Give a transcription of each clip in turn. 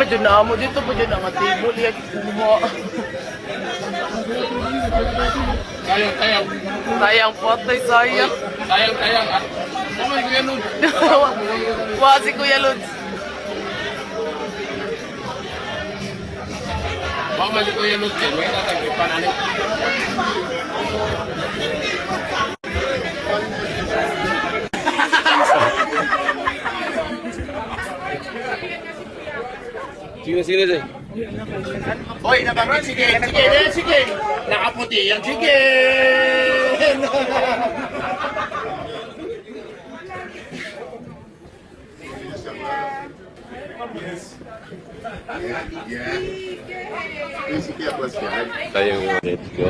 pa dyan na mo. Dito pa dyan ang table. Yan, kumuha. Sayang. Sayang patay, sayang. Sayang. Oh my God. Wah, si Kuya Lods. Baka mali ko yung lutin. May tatagripan ano. Sino sih? Hoy, nabangon, sige. Nakaputi yan, sige. Tayo, let's go.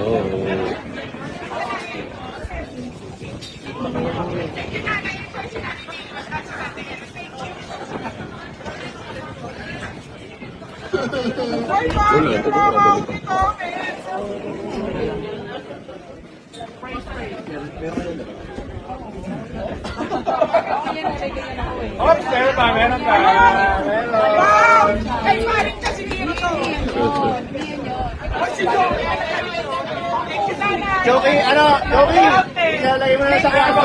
Joey, ilalagay mo na sa kwarto.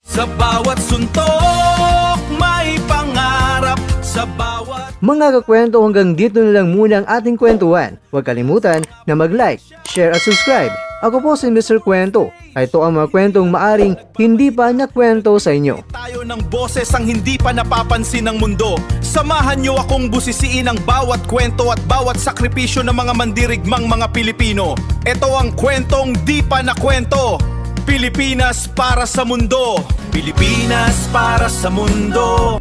Sa bawat suntok, may pangarap. Sa bawat Mga kakwento, hanggang dito na lang muna ang ating kwentuhan. Huwag kalimutan na mag-like, share at subscribe. Ako po si Mr. Kwento. Ito ang mga kwentong maaring hindi pa nakwento sa inyo. tayo ng boses ang hindi pa napapansin ng mundo. Samahan niyo akong busisiin ang bawat kwento at bawat sakripisyo ng mga mandirigmang mga Pilipino. Ito ang kwentong di pa nakwento. Pilipinas para sa mundo. Pilipinas para sa mundo.